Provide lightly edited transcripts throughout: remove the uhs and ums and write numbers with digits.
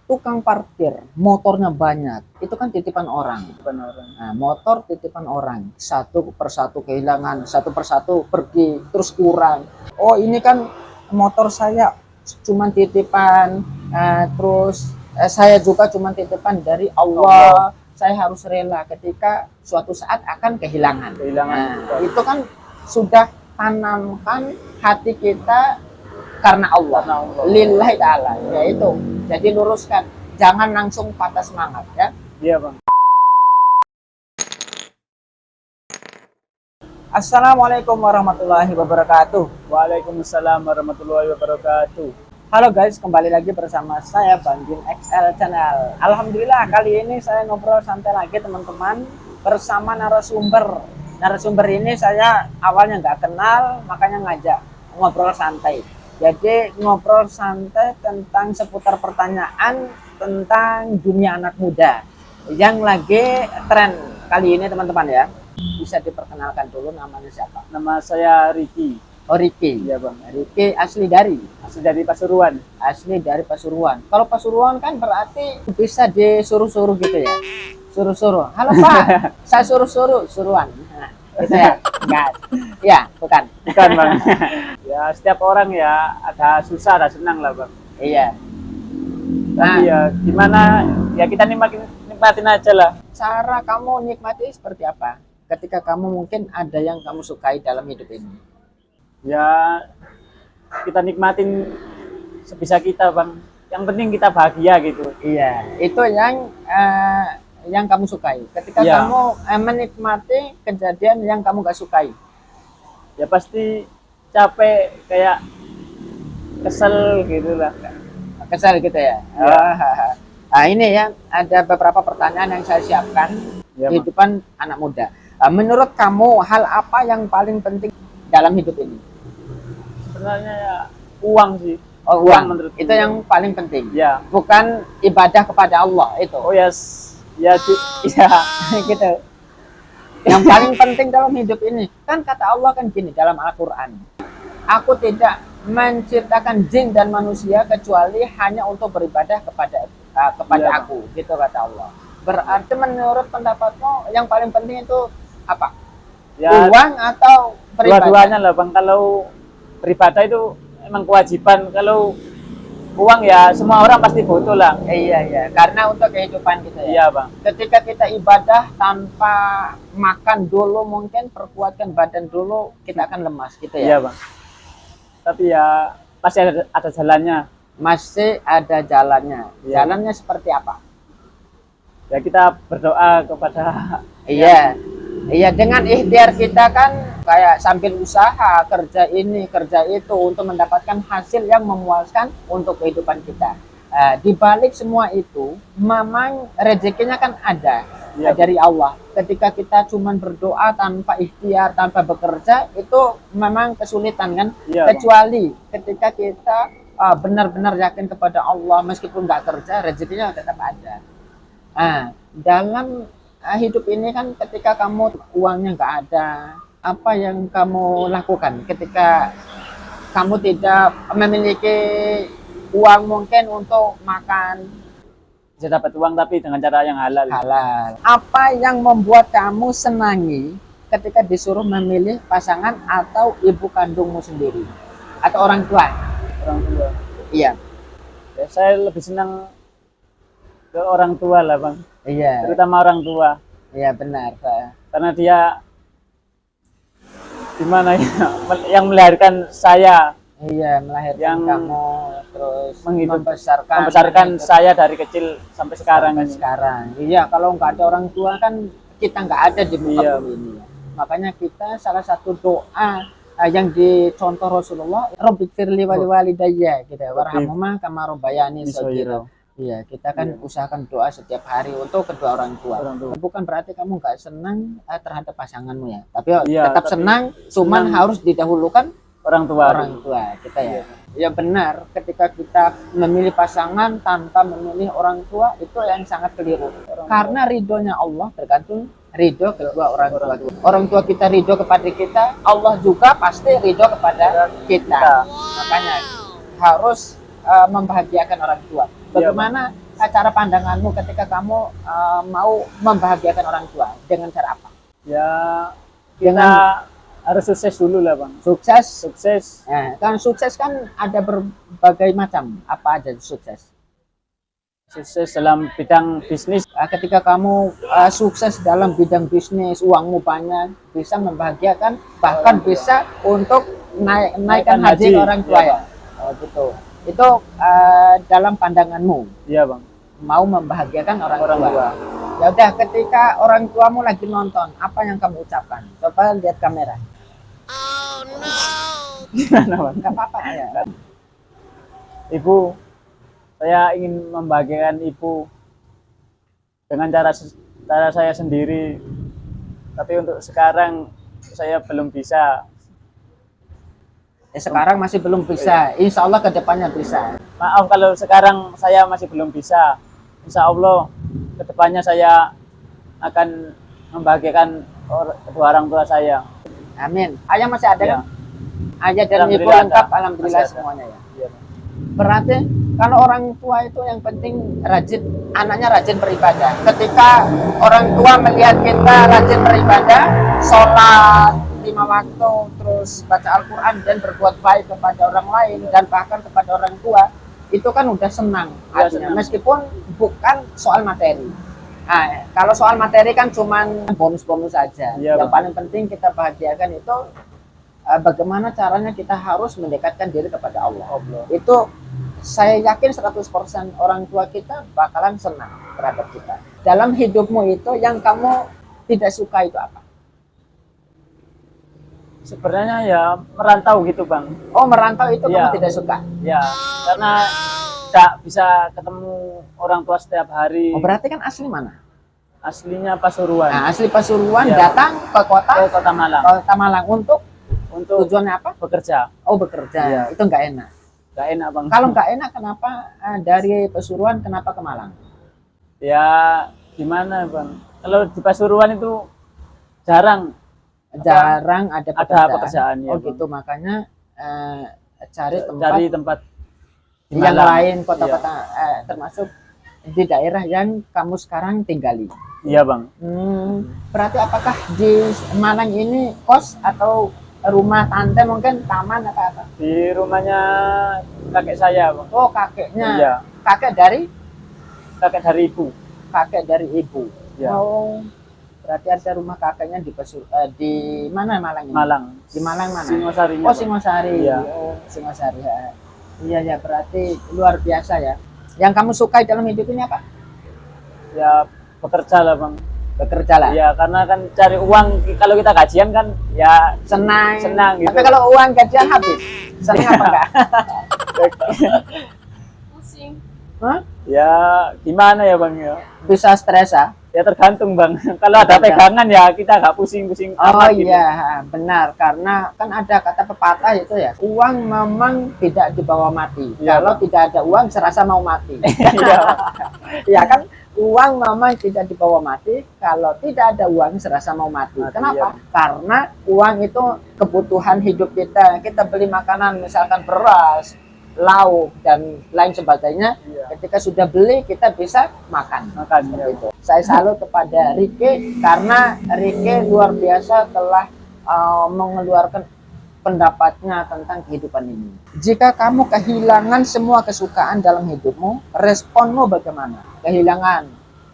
tukang parkir, motornya banyak, itu kan titipan orang. Benar. Nah, motor titipan orang, satu persatu kehilangan, satu persatu pergi, terus kurang. Oh, ini kan motor saya cuma titipan, saya juga cuma titipan dari Allah. Saya harus rela ketika suatu saat akan kehilangan. Nah, itu kan sudah tanamkan hati kita karena Allah, lillahi ta'ala, ya itu. Jadi luruskan, jangan langsung patah semangat ya. Iya bang. Assalamualaikum warahmatullahi wabarakatuh. Waalaikumsalam warahmatullahi wabarakatuh. Halo guys, kembali lagi bersama saya Bang Jin XL Channel. Alhamdulillah kali ini saya ngobrol santai lagi teman-teman bersama narasumber. Narasumber ini saya awalnya nggak kenal, makanya ngajak ngobrol santai. Jadi ngobrol santai tentang seputar pertanyaan tentang dunia anak muda yang lagi tren kali ini teman-teman ya. Bisa diperkenalkan dulu namanya siapa? Nama saya Riki. Oh Riki. Iya bang. Riki asli dari Pasuruan. Asli dari Pasuruan. Kalau Pasuruan kan berarti bisa disuruh-suruh gitu ya. Suruh-suruh. Halo Pak, saya suruh-suruh, suruhan. Nah, gitu ya. Enggak. Ya, bukan. Bukan bang. Ya setiap orang ya ada susah ada senang lah bang. Iya. Tapi ya gimana ya kita nikmatin aja lah. Cara kamu nikmati seperti apa? Ketika kamu mungkin ada yang kamu sukai dalam hidup ini. Ya kita nikmatin sebisa kita bang. Yang penting kita bahagia gitu. Iya, itu yang kamu sukai. Ketika Ya. kamu menikmati kejadian yang kamu gak sukai. Ya pasti capek kayak kesel gitu lah. Kesal gitu ya. Ya. Nah, ini ya ada beberapa pertanyaan yang saya siapkan Ya, kehidupan anak muda. Menurut kamu hal apa yang paling penting dalam hidup ini? sebenarnya ya uang sih. Oh, Uang uang. menurutku. Itu yang paling penting. Ya. Bukan ibadah kepada Allah itu. Oh ya, ya, Ya, gitu. Yang paling penting dalam hidup ini kan kata Allah kan gini dalam Al-Qur'an. Aku tidak menciptakan jin dan manusia kecuali hanya untuk beribadah kepada Iya, aku, gitu kata Allah. Berarti menurut pendapatmu yang paling penting itu apa? ya Uang atau beribadah? dua-duanya lah bang. Kalau beribadah itu emang kewajiban. Kalau uang ya semua orang pasti butuh lah. Iya, iya, karena untuk kehidupan kita ya. Iya bang. Ketika kita ibadah tanpa makan dulu mungkin perkuatkan badan dulu kita akan lemas gitu ya. Iya bang. Tapi ya pasti ada jalannya. Masih ada jalannya. Iya. Jalannya seperti apa? Ya kita berdoa kepada. Iya. Iya, dengan ikhtiar kita kan kayak sambil usaha, kerja ini, kerja itu untuk mendapatkan hasil yang memuaskan untuk kehidupan kita. Di balik semua itu, memang rezekinya kan ada dari Allah. Ketika kita cuma berdoa tanpa ikhtiar, tanpa bekerja, itu memang kesulitan kan? Iya, Kecuali ketika kita benar-benar yakin kepada Allah, meskipun nggak kerja, rezekinya tetap ada. Dalam hidup ini kan ketika kamu uangnya nggak ada, apa yang kamu lakukan ketika kamu tidak memiliki uang mungkin untuk makan Bisa dapat uang tapi dengan cara yang halal. halal? Apa yang membuat kamu senangi ketika disuruh memilih pasangan atau ibu kandungmu sendiri atau orang tua? Orang tua. Iya, Ya, saya lebih senang ke orang tua lah bang. iya, Terutama orang tua. iya benar. Karena dia gimana ya yang melahirkan saya, Iya, melahirkan yang kamu terus membesarkan membesarkan saya dari kecil sampai sekarang sampai ini. sekarang. Iya, kalau nggak ada orang tua kan kita nggak ada di muka Iya. bumi ini. Makanya kita salah satu doa yang dicontoh Rasulullah, Rabbighfirli wa liwalidayya gitu. Warhamhuma kama rabbayani shaghira. Iya, kita kan usahakan doa setiap hari untuk kedua orang tua. Bukan berarti kamu nggak senang terhadap pasanganmu ya, tapi Iya, tetap tapi senang, cuman senang. harus didahulukan Orang tua. orang tua kita ya. Ya benar, ketika kita memilih pasangan tanpa memilih orang tua itu yang sangat keliru. Karena ridhonya Allah tergantung ridho kedua orang tua. Orang tua kita ridho kepada kita, Allah juga pasti ridho kepada kita. Makanya harus membahagiakan orang tua. Bagaimana cara pandanganmu ketika kamu mau membahagiakan orang tua dengan cara apa? Ya kita harus sukses dulu lah bang. Sukses. Sukses. Kan sukses kan ada berbagai macam. Apa aja sukses? Sukses dalam bidang bisnis. Ketika kamu sukses dalam bidang bisnis, uangmu banyak, bisa membahagiakan, bahkan bisa untuk naikkan haji orang tua ya. Oh gitu. Itu dalam pandanganmu. Iya bang. Mau membahagiakan orang tua. Ya udah, ketika orang tuamu lagi nonton, apa yang kamu ucapkan? Coba lihat kamera. Oh no. Gimana bang? Enggak apa-apa ya. Ibu, saya ingin membahagiakan ibu dengan cara saya sendiri. Tapi untuk sekarang saya belum bisa. Sekarang masih belum bisa. Insya Allah kedepannya bisa. Maaf kalau sekarang saya masih belum bisa. Insya Allah kedepannya saya akan membahagiakan kedua orang tua saya. Amin. Ayah masih ada Ya. kan? Ayah dan ibu Alhamdulillah lengkap, ada. alhamdulillah Masih ada. semuanya ya. Iya. Berarti kalau orang tua itu yang penting rajin, anaknya rajin beribadah. Ketika orang tua melihat kita rajin beribadah, sholat 5 waktu, terus baca Al-Quran dan berbuat baik kepada orang lain dan bahkan kepada orang tua, itu kan udah senang Ya, artinya, senang. meskipun bukan soal materi. Nah, kalau soal materi kan cuman bonus-bonus saja. Ya, Yang Bang. paling penting kita bahagiakan itu bagaimana caranya kita harus mendekatkan diri kepada Allah. Itu saya yakin 100% orang tua kita bakalan senang terhadap kita. Dalam hidupmu itu yang kamu tidak suka itu apa? Sebenarnya ya merantau gitu bang. Oh, merantau itu Iya. kamu tidak suka. Ya karena tidak bisa ketemu orang tua setiap hari. Oh, berarti kan asli mana? Aslinya Pasuruan. Nah, asli Pasuruan Iya. datang ke Ke Kota Malang Kota Malang untuk untuk tujuannya apa? bekerja. Oh, bekerja. Iya. Itu nggak enak. Gak enak bang. Kalau nggak enak, kenapa dari Pasuruan kenapa ke Malang? Ya gimana bang? Kalau di Pasuruan itu jarang Jarang ada pekerjaan, ya, oh Bang. gitu, makanya cari tempat di yang Malang. lain, kota-kota termasuk di daerah yang kamu sekarang tinggali. Iya bang. Berarti apakah di Malang ini kos atau rumah tante, mungkin taman atau apa? Di rumahnya kakek saya bang. Oh, kakeknya. Iya. Kakek dari ibu. kakek dari ibu. Iya. Oh, berarti ada rumah kakeknya di mana Malang ini? Malang. Di Malang mana? Singosari. Oh, Singosari. Iya. Oh, Singosari. Ya. Iya ya, berarti luar biasa ya. Yang kamu sukai dalam hidup ini apa? Ya bekerja lah bang. Bekerja lah. Ya karena kan cari uang, kalau kita gajian kan ya Senang. gitu. Tapi kalau uang gajian habis, senang apa enggak? Pusing. Hah? Ya gimana ya bang ya? Bisa stres ah? Ya tergantung bang. Kalau ada pegangan ya kita nggak pusing-pusing Oh amat gitu. iya, benar. Karena kan ada kata pepatah itu ya, uang memang tidak dibawa mati. Iya, Kalau Bang. tidak ada uang, serasa mau mati. Iya. Ya kan, uang memang tidak dibawa mati. Kalau tidak ada uang, serasa mau mati. Mati, Kenapa? iya. Karena uang itu kebutuhan hidup kita. Kita beli makanan, misalkan beras, lauk dan lain sebagainya. Iya. Ketika sudah beli, kita bisa makan. Makan, Seperti ya. itu. Saya salut kepada Rike karena Rike luar biasa telah mengeluarkan pendapatnya tentang kehidupan ini. Jika kamu kehilangan semua kesukaan dalam hidupmu, responmu bagaimana?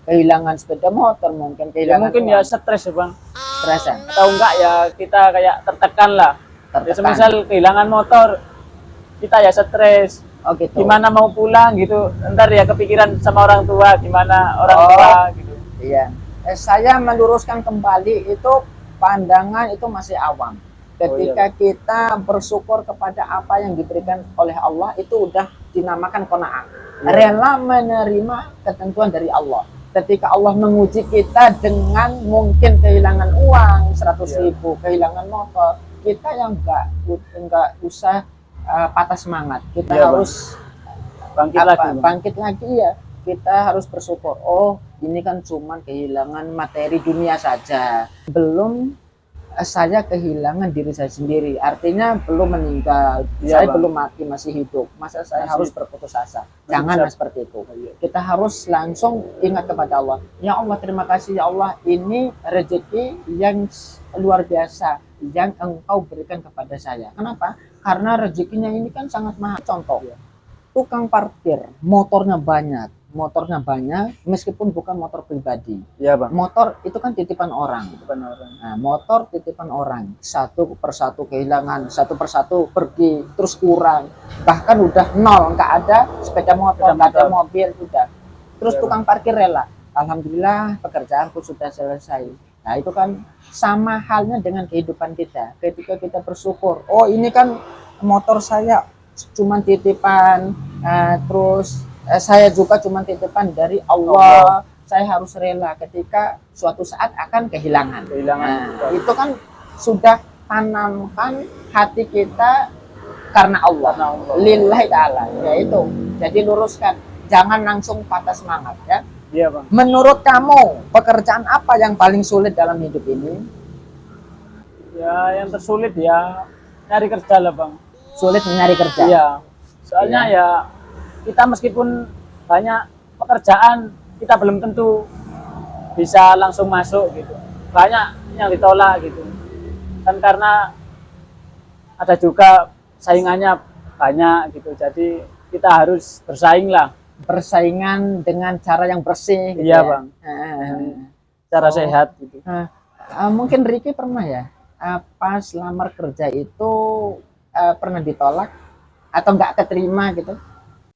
Kehilangan sepeda motor, mungkin Ya kehilangan mungkin ya stres ya bang. stresan, Atau enggak ya kita kayak tertekan lah. Ya tertekan. semisal kehilangan motor, kita ya stres. Oh gitu. Gimana mau pulang gitu, ntar ya kepikiran sama orang tua, gimana orang Oh. tua gitu. Iya. Saya meluruskan kembali itu pandangan itu masih awam. Ketika kita bersyukur kepada apa yang diberikan oleh Allah, itu udah dinamakan qanaah. Rela menerima ketentuan dari Allah. Ketika Allah menguji kita dengan mungkin kehilangan uang 100.000, kehilangan motor, kita yang enggak usah patah semangat. Kita Iya, Bang. harus Bangkit lagi. Bang. bangkit lagi ya. Kita harus bersyukur. Oh, ini kan cuman kehilangan materi dunia saja. Belum saya kehilangan diri saya sendiri, artinya belum meninggal, Iya, saya Bang. belum mati, masih hidup, masa saya Masih- harus berputus asa? masih Jangan bisa. seperti itu. Iya. Kita harus langsung ingat kepada Allah. Ya Allah, terima kasih ya Allah, ini rezeki yang luar biasa yang Engkau berikan kepada saya. Kenapa? Karena rezekinya ini kan sangat mahal. Contoh, Iya. tukang parkir, motornya banyak, meskipun bukan motor pribadi. Iya, Bang. Motor itu kan titipan orang. Bukan orang. Nah, motor titipan orang, satu persatu kehilangan, satu persatu pergi, terus kurang, bahkan udah nol, nggak ada sepeda motor, Sepeda nggak ada motor. mobil, udah. Terus Iya, tukang parkir rela, alhamdulillah pekerjaanku sudah selesai. Nah, itu kan sama halnya dengan kehidupan kita. Ketika kita bersyukur, oh ini kan motor saya cuman titipan, terus saya juga cuman titipan dari Allah. Saya harus rela ketika suatu saat akan kehilangan. Nah, itu kan sudah tanamkan hati kita karena Allah. Karena Allah. Lillahi ta'ala. Ya itu. Jadi luruskan. Jangan langsung patah semangat ya. Iya, Bang. Menurut kamu, pekerjaan apa yang paling sulit dalam hidup ini? Ya, yang tersulit ya nyari kerja lah, Bang. Sulit mencari kerja. Iya. Soalnya ya kita meskipun banyak pekerjaan, kita belum tentu bisa langsung masuk gitu. Banyak yang ditolak gitu. Kan karena ada juga saingannya banyak gitu. Jadi kita harus bersaing lah. Persaingan dengan cara yang bersih gitu Iya, ya. Bang. Oh. Cara sehat gitu. Mungkin Ricky pernah ya, pas lamar kerja itu pernah ditolak atau nggak keterima gitu?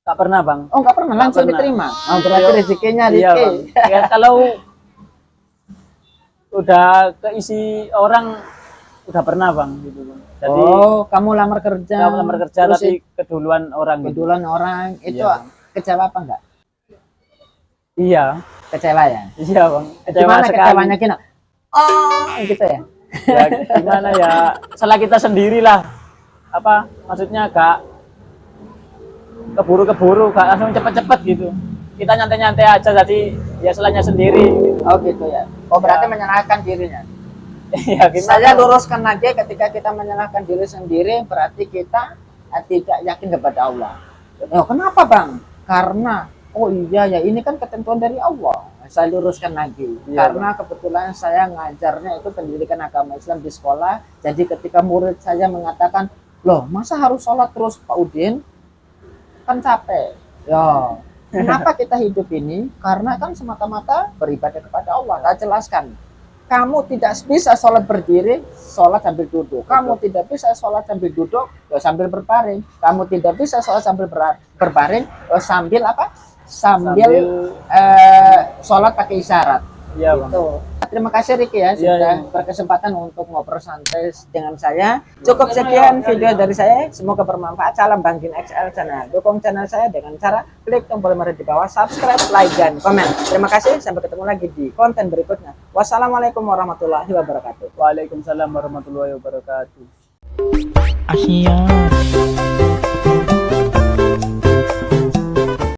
Gak pernah, Bang. Oh, nggak pernah, Nggak langsung pernah. diterima. Oh, berarti rezekinya Iya, Ricky. Bang. Ya, kalau udah keisi orang udah pernah, Bang, gitu, Bang. Jadi Oh, kamu lamar kerja. nggak lamar kerja terus tapi keduluan orang gitu. kebetulan orang itu Iya, Bang. kecewa apa enggak? Iya, Kecewa ya? iya, Bang. Kecewa Gimana sekali. kecewanya Kina? Oh, gitu ya. Ya, gimana ya? Salah kita sendirilah. Apa? Maksudnya gak keburu-keburu, gak langsung cepet-cepet gitu. Kita nyantai-nyantai aja, jadi ya salahnya sendiri. Gitu. Oh, gitu ya. Oh, berarti Ya. menyalahkan dirinya. Ya, gimana? Saya luruskan lagi, ketika kita menyalahkan diri sendiri berarti kita tidak yakin kepada Allah. Oh, kenapa Bang? Karena oh iya ya, ini kan ketentuan dari Allah. Saya luruskan lagi. Iya, Karena kebetulan saya ngajarnya itu pendidikan agama Islam di sekolah. Jadi ketika murid saya mengatakan, loh masa harus sholat terus Pak Udin? Kan capek. Ya, kenapa kita hidup ini? Karena kan semata-mata beribadah kepada Allah. Saya jelaskan. Kamu tidak bisa sholat berdiri, sholat sambil duduk. Kamu tidak bisa sholat sambil duduk, ya sambil berbaring. Kamu tidak bisa sholat sambil berbaring, ya sambil apa? Sambil sholat pakai isyarat. Iya, Bang. Gitu. Terima kasih Ricky ya Iya, sudah iya. berkesempatan untuk ngobrol santai dengan saya. Cukup sekian video dari saya. Semoga bermanfaat. Salam Bangkin XL channel. Dukung channel saya dengan cara klik tombol merah di bawah, subscribe, like, dan komen. Terima kasih. Sampai ketemu lagi di konten berikutnya. Wassalamualaikum warahmatullahi wabarakatuh. Waalaikumsalam warahmatullahi wabarakatuh. Asia.